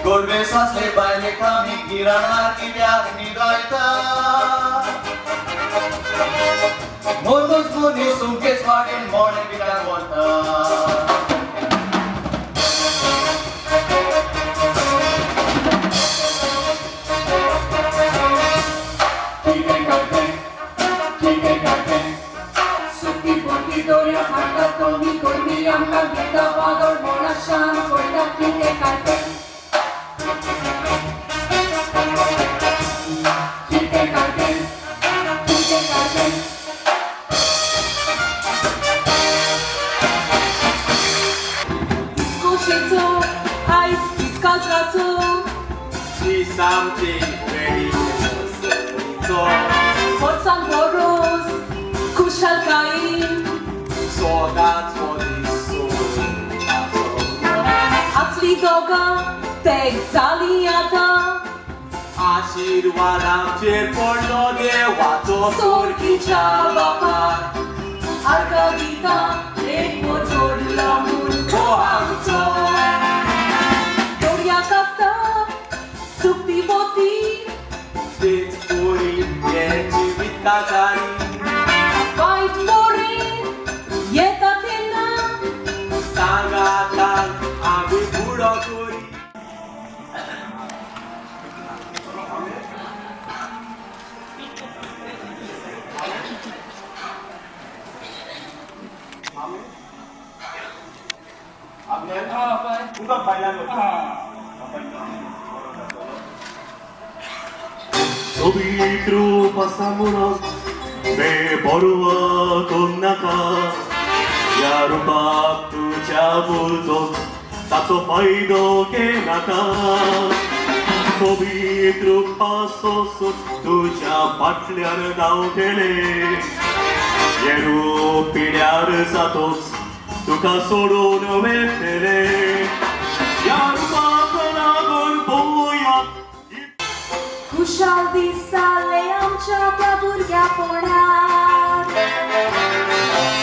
Gorbesasle baile kami giranar kilyar nigaita Mordos muni sumkes vagen morne vida volta Suki bunti doria hata tomi kormi amka gita vador mona shan korta kite karte Something very so Forțam boros, cușal cain So that's what is so Asli doga, te exaliata Ashirwadam cer porno de wato Sorghicia bapar Arca gita, ek motor lamun Kohamto Doria casta, sukti boti Deci purin e civit kazari Fight foreign, yeta tena Sangatan agu puro kuri Bukan bailan Sobitru pasamunos me borua konnaka Yarubab tu chabultos tatso faido ke naka Sobitru pasosut tuja patlyar dautele Yeru pilyar satos tuka sorun vetele Yarubab nagon boya Cușal di sale am ceata burghea porar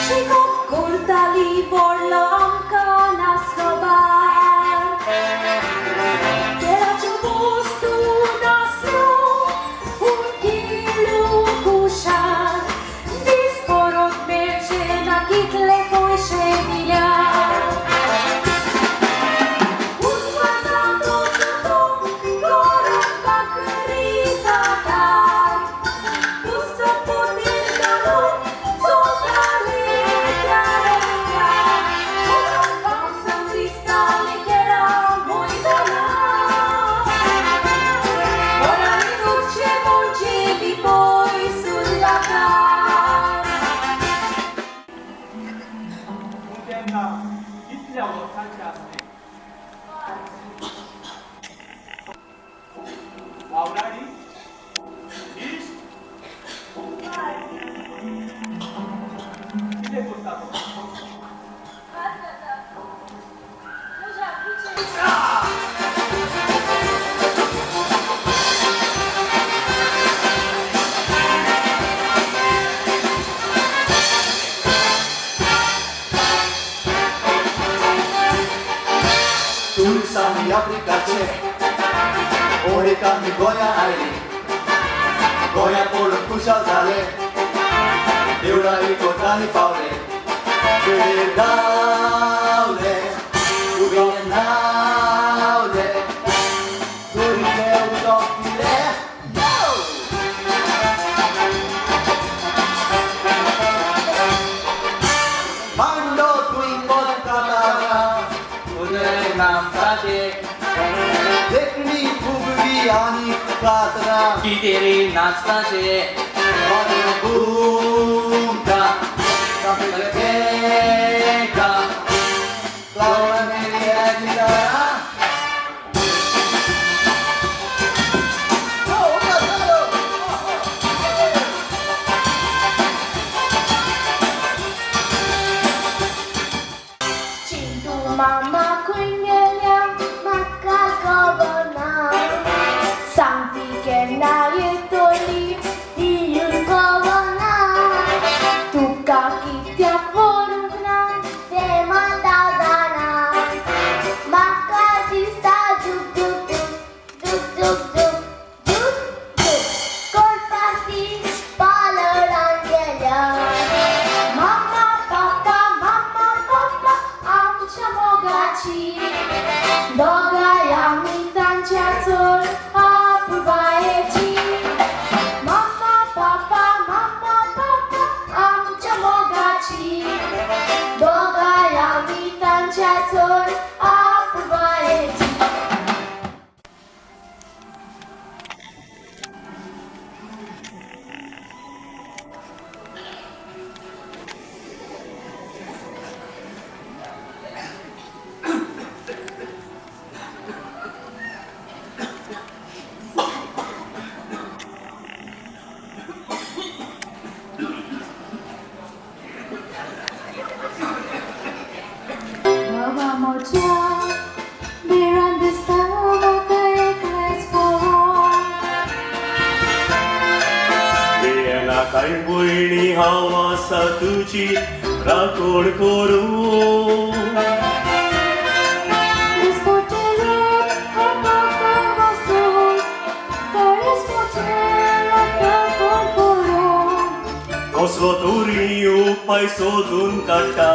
Și cu curtali borlo am cana scobar Era ce postu nasru un kilu cușal Disporot merge na kitle poi șemilear Already? East? Ile costato? Tu sami Africa ce Ore kami goya airi Goya polo kushal zale Deura iko zani paule Bere daule Ugine naule Surike udokile Yo! Mando twingo katara Udere nam praje Dekni kubbi ani katra Kideri nasta je Mano bunta Kapeleka Laura meri agitara तुझी राखण करू कसलो तरी उपाय सोदून काडटा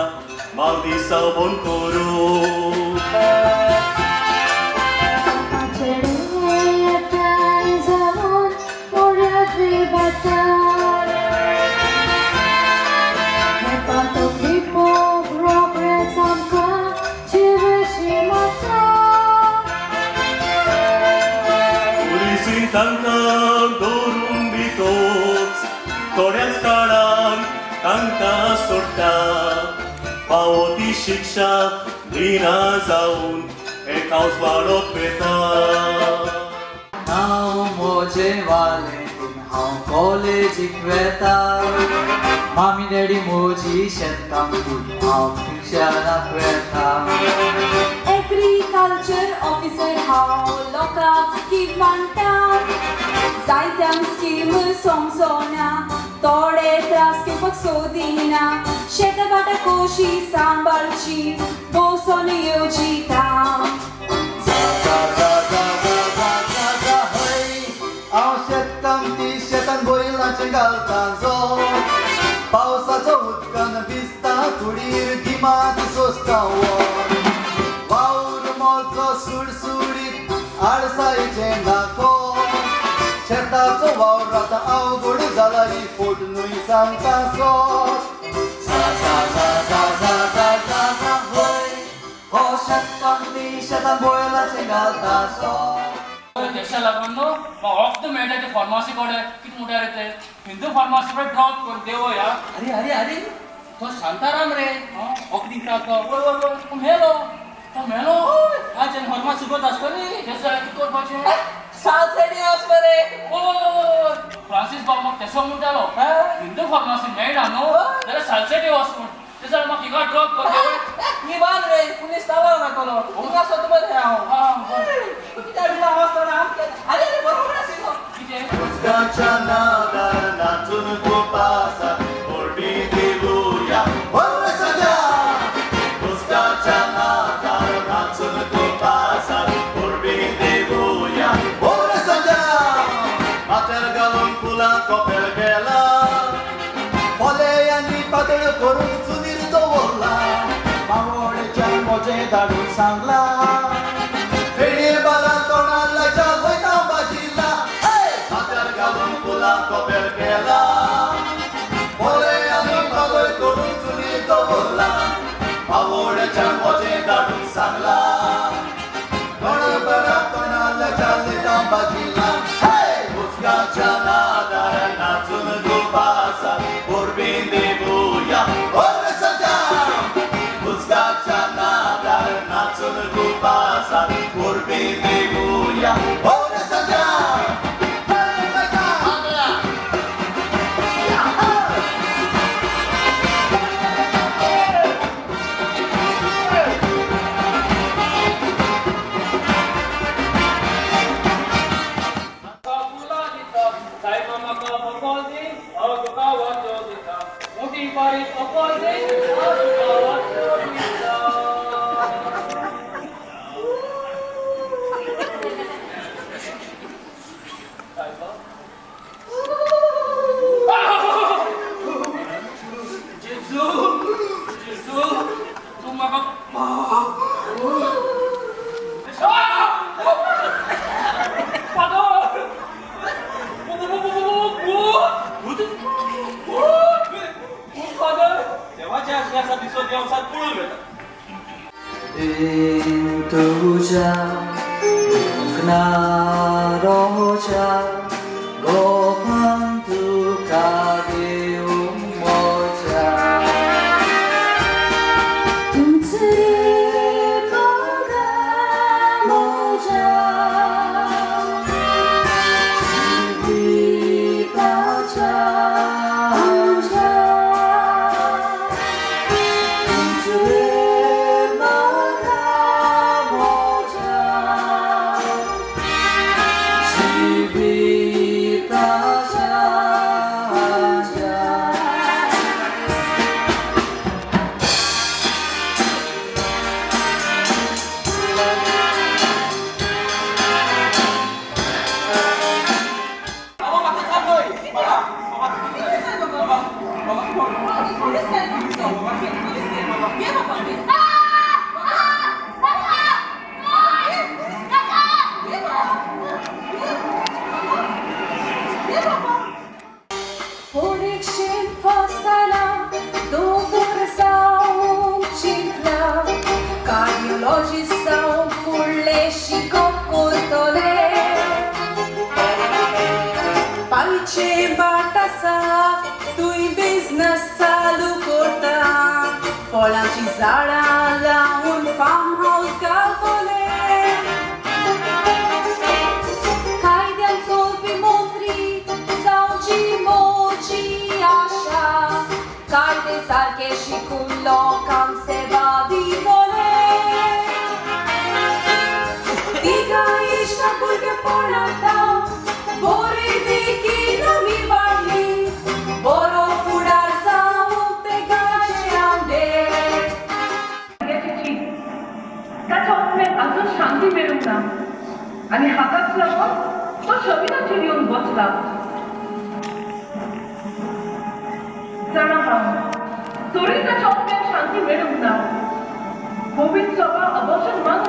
मागदिसा बंद करू पुलिसीन तांकां दवरून दितोच थोड्याच काळान तांकां सोडटा फावो ती शिक्षा दिना जावन हे कावस वाडत वेता हांव म्हजे वालें हांव कॉलेजीक वेता मामी डॅडी म्हजी शेतां हांव ट्युशनाक वेता एग्रीकल्चर ऑफिसर हांव लोकांक स्कीम मांडटा जायत्यांक स्कीम समजोना थोडे त्रास घेवपाक सोदिना शेतां भाटां कशी सांबाळची बसोन येवजिता हांव शेतकाम ती शेतान बैलांचे घालता जो पावसाचो उदकान भिजता कुडीर गिमात सोंसता वावर मोचो सुडसुडीत आडसायचे नाको शेताचो वावर आतां अवघड जाला ही फोडणूय सांगता सो हो शेतकाम ती शेतान बैलांचे घालता सो देशा लागून न्हू म्हाका वखद मेळटा ते फार्मासी कडेन कितें म्हणटा रे ते हिंदू फार्मासी कडेन ड्रॉप करून देवो या अरे अरे अरे तो शांताराम रे वखदी तो मेलो आज फार्मासी करत आसता न्ही देशा कितें करपाचें सालसेडी वच मरे ओ फ्रांसीस बाब म्हाका तेसो म्हणटालो हिंदू फार्मासी मेळना न्हू जाल्यार सालसेडी वच म्हण ते जाल्यार म्हाका हिंगा ड्रॉप कर देवय निबान रे पुलीस तालाव नाकलो हिंगा सोद मरे हांव कित्याक बिना वचना आरे रे बरोबर आशिल्लो कितें उदकाच्या नादार नाचून गोपासा ओरडी देवया बरे सजा उदकाच्या नादार नाचून गोपासा ओरडी देवया बरे सजा माथ्यार घालून फुलां कपेल गेला फोले आनी पातळ करून चुलीर दवरला मावळेच्या मोजे धाडून सांगला फेणी बाला तोंडाला वयता बाजीला हातार घालून फुलां कपेल केला फोले आनी पातळ करून चुलीर दवरला मावळेच्या मोजे धाडून सांगला तोंडा तोंडाला वयता बाजीला उदकाच्या नादार नाचून गोपासा ओरबीन देवया ओरे सजा उदकाच्या नादार नाचून गोपासा ओरबीन देवया ओरे सजा तुझ्या रोजा गोपान तुका देऊन मोजा फळांची झाडां लावून फार्म हाऊस घालतले कायद्यांचो विमोत्री जावची मोची आशा कायदे सारके शिकून लोकांक सेवा दितले तिगा इश्टा भुरगेपणांत बरी देखी नमी वाडली बरो फुडार जावंक तेगाचे आंबे ताच्या आत्म्याक अजून शांती मेळूंक ना आनी हाकाच लागून तो शबिनाचेर येवन बसला जाणा हांव तरी ताच्या आत्म्याक शांती मेळूंक ना कोवीड सभा अबॉर्शन मागून